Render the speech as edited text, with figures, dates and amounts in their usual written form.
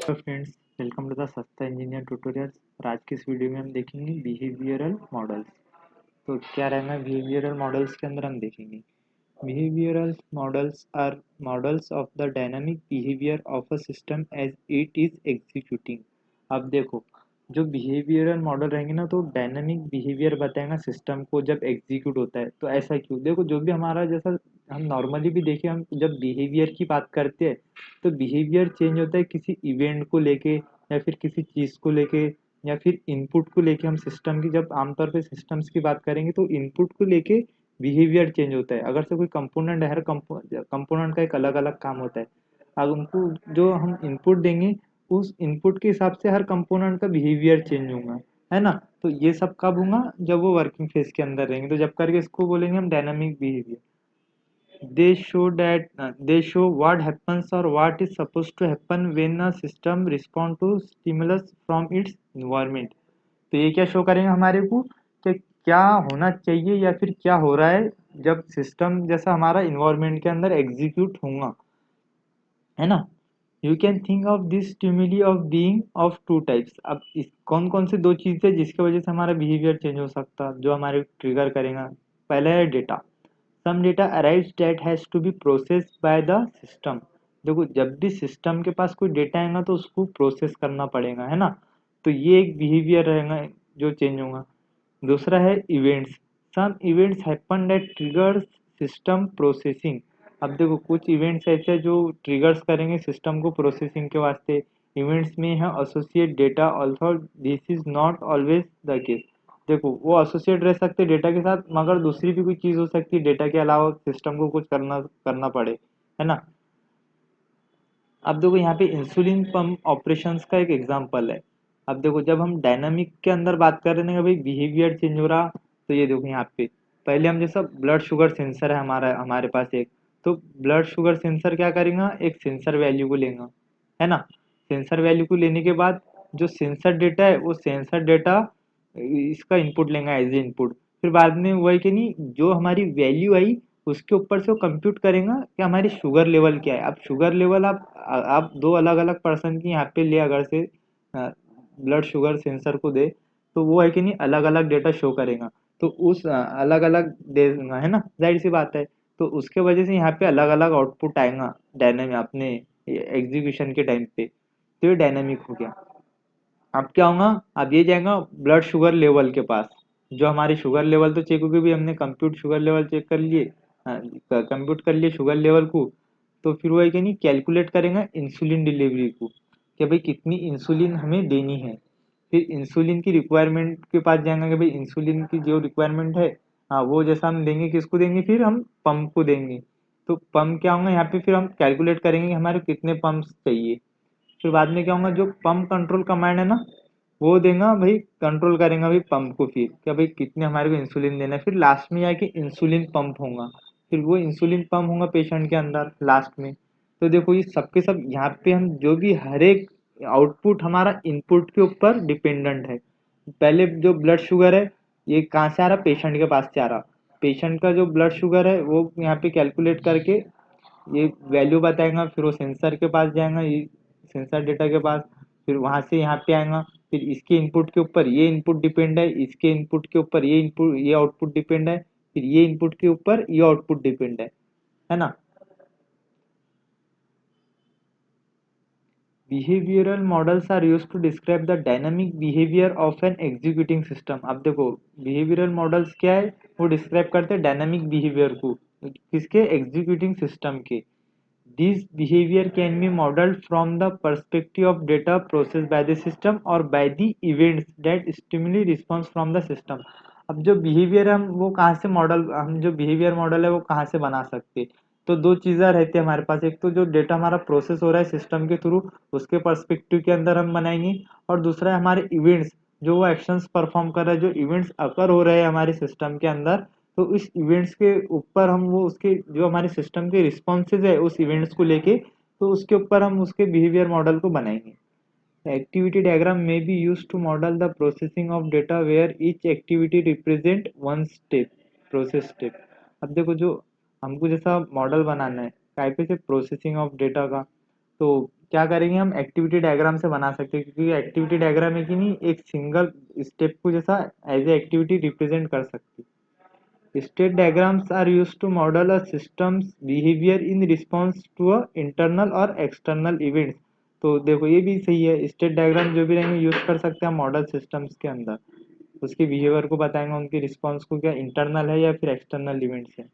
Hello friends, welcome to the Sasta engineer tutorials. और आज की इस वीडियो में हम देखेंगे बिहेवियरल मॉडल्स। तो क्या रहेगा बिहेवियरल मॉडल्स के अंदर हम देखेंगे behavioural models are models of the dynamic behaviour of a system as it is executing. अब देखो, जो बिहेवियरल मॉडल रहेंगे ना तो डायनामिक बिहेवियर बताएगा सिस्टम को जब एग्जीक्यूट होता है। तो ऐसा क्यों? देखो, जो भी हमारा जैसा हम नॉर्मली भी देखें, हम जब बिहेवियर की बात करते हैं तो बिहेवियर चेंज होता है किसी इवेंट को लेके या फिर किसी चीज़ को लेके या फिर इनपुट को लेके। हम सिस्टम की जब आमतौर पे सिस्टम्स की बात करेंगे तो इनपुट को लेके बिहेवियर चेंज होता है। अगर से कोई कंपोनेंट है, हर कंपोनेंट का एक अलग अलग काम होता है। अब उनको जो हम इनपुट देंगे उस इनपुट के हिसाब से हर कंपोनेंट का बिहेवियर चेंज होगा, है ना। तो ये सब कब होगा? जब वो वर्किंग फेज के अंदर रहेंगे। तो जब करके इसको बोलेंगे हम dynamic behaviour. They show what happens or what is supposed to happen when a system respond to stimulus from its environment। तो ये क्या शो करेंगे हमारे को कि क्या होना चाहिए या फिर क्या हो रहा है जब सिस्टम जैसा हमारा इन्वायरमेंट के अंदर एग्जीक्यूट होगा, है ना। You can think of this stimuli of being of two types. अब इस कौन कौन से दो चीज़ें जिसकी वजह से हमारा बिहेवियर चेंज हो सकता है, जो हमारे ट्रिगर करेगा। पहला है data. Some data arrives that has to be processed by the system. देखो, जब भी सिस्टम के पास कोई डेटा आएगा तो उसको प्रोसेस करना पड़ेगा, है ना। तो ये एक बिहेवियर रहेगा जो चेंज होगा। दूसरा है events. Some events happen that triggers system processing. अब देखो, कुछ इवेंट्स ऐसे हैं जो ट्रिगर्स करेंगे सिस्टम को प्रोसेसिंग के वास्ते। इवेंट्स में है associate data, also this is not always the case. देखो, वो एसोसिएट रह सकते हैं डेटा के साथ, मगर दूसरी भी कोई चीज़ हो सकती है डेटा के अलावा सिस्टम को कुछ करना करना पड़े, है ना। अब देखो, यहाँ पे इंसुलिन पंप ऑपरेशंस का एक एग्जांपल है। अब देखो, जब हम डायनामिक के अंदर बात कर रहे हैं कि भाई बिहेवियर चेंज हो रहा, तो ये देखो यहाँ पे पहले हम जैसा ब्लड शुगर सेंसर है हमारा हमारे पास एक। तो ब्लड शुगर सेंसर क्या करेगा, एक सेंसर वैल्यू को लेगा, है ना। सेंसर वैल्यू को लेने के बाद जो सेंसर डेटा है वो सेंसर डेटा इसका इनपुट लेगा एज ए इनपुट। फिर बाद में वही कि नहीं, जो हमारी वैल्यू आई उसके ऊपर से वो कंप्यूट करेगा कि हमारी शुगर लेवल क्या है। अब शुगर लेवल आप दो अलग अलग पर्सन की यहाँ पे ले अगर से ब्लड शुगर सेंसर को दे, तो वो है कि नहीं अलग अलग डेटा शो करेगा। तो उस अलग अलग देगा, है ना, जाहिर सी बात है। तो उसके वजह से यहाँ पे अलग अलग आउटपुट आएगा डायनेमिक अपने एग्जीक्यूशन के टाइम पे। तो ये डायनेमिक हो गया। अब क्या होगा, अब ये जाएगा ब्लड शुगर लेवल के पास। जो हमारी शुगर लेवल तो चेक होगी भी, हमने कंप्यूट शुगर लेवल चेक कर लिए, कंप्यूट कर लिए शुगर लेवल को। तो फिर वो है कि नहीं कैलकुलेट करेगा इंसुलिन डिलीवरी को, कि भाई कितनी इंसुलिन हमें देनी है। फिर इंसुलिन की रिक्वायरमेंट के पास जाएगा कि भाई इंसुलिन की जो रिक्वायरमेंट है, हाँ वो जैसा हम देंगे किसको देंगे, फिर हम पंप को देंगे। तो पंप क्या होगा यहाँ पे, फिर हम कैलकुलेट करेंगे कि हमारे कितने पंप्स चाहिए। फिर बाद में क्या होगा, जो पंप कंट्रोल कमांड है ना, वो देगा भाई, कंट्रोल करेगा भाई पंप को, फिर क्या भाई कितने हमारे को इंसुलिन देना है। फिर लास्ट में जाके इंसुलिन पंप होगा। फिर वो इंसुलिन पंप होगा पेशेंट के अंदर लास्ट में। तो देखो, ये सब के सब यहाँ पे हम जो भी हर एक आउटपुट हमारा इनपुट के ऊपर डिपेंडेंट है। पहले जो ब्लड शुगर है ये कहाँ से आ रहा, पेशेंट के पास से आ रहा। पेशेंट का जो ब्लड शुगर है वो यहाँ पे कैलकुलेट करके ये वैल्यू बताएगा। फिर वो सेंसर के पास जाएगा, ये सेंसर डेटा के पास। फिर वहां से यहाँ पे आएगा। फिर इसके इनपुट के ऊपर ये इनपुट डिपेंड है, इसके इनपुट के ऊपर ये इनपुट ये आउटपुट डिपेंड है, फिर ये इनपुट के ऊपर ये आउटपुट डिपेंड है ना। Behavioural models are used to describe the dynamic behaviour of an executing system. अब देखो, बिहेवियरल मॉडल्स क्या है, वो डिस्क्राइब करते हैं डायनामिक बिहेवियर को किसके, एग्जीक्यूटिंग सिस्टम के। This behavior can be modeled from the perspective of data processed by the system or by the events that stimuli response from the system। अब जो बिहेवियर हम वो कहाँ से मॉडल, हम जो बिहेवियर मॉडल है वो कहाँ से बना सकते। तो दो चीज़ें रहती है हमारे पास, एक तो जो डेटा हमारा प्रोसेस हो रहा है सिस्टम के थ्रू उसके पर्सपेक्टिव के अंदर हम बनाएंगे। और दूसरा है हमारे इवेंट्स, जो वो एक्शंस परफॉर्म कर रहा है, जो इवेंट्स अकर हो रहे हैं हमारे सिस्टम के अंदर। तो इस इवेंट्स के ऊपर हम वो उसके जो हमारे सिस्टम के रिस्पॉन्सेज है उस इवेंट्स को लेके, तो उसके ऊपर हम उसके बिहेवियर मॉडल को बनाएंगे। एक्टिविटी डायग्राम में be use to model the processing of data where each activity represent one step, process step. अब देखो, जो हमको जैसा मॉडल बनाना है टाइप से प्रोसेसिंग ऑफ डेटा का, तो क्या करेंगे, हम एक्टिविटी डायग्राम से बना सकते हैं, क्योंकि एक्टिविटी डायग्राम है कि नहीं, एक सिंगल स्टेप को जैसा एज ए एक्टिविटी रिप्रेजेंट कर सकती है। State diagrams are use to model a system's behaviour in response to a internal or external events. तो देखो ये भी सही है, स्टेट डायग्राम जो भी रहेंगे यूज कर सकते हैं मॉडल सिस्टम्स के अंदर, उसके बिहेवियर को बताएंगे, उनकी रिस्पॉन्स को क्या इंटरनल है या फिर एक्सटर्नल इवेंट्स है।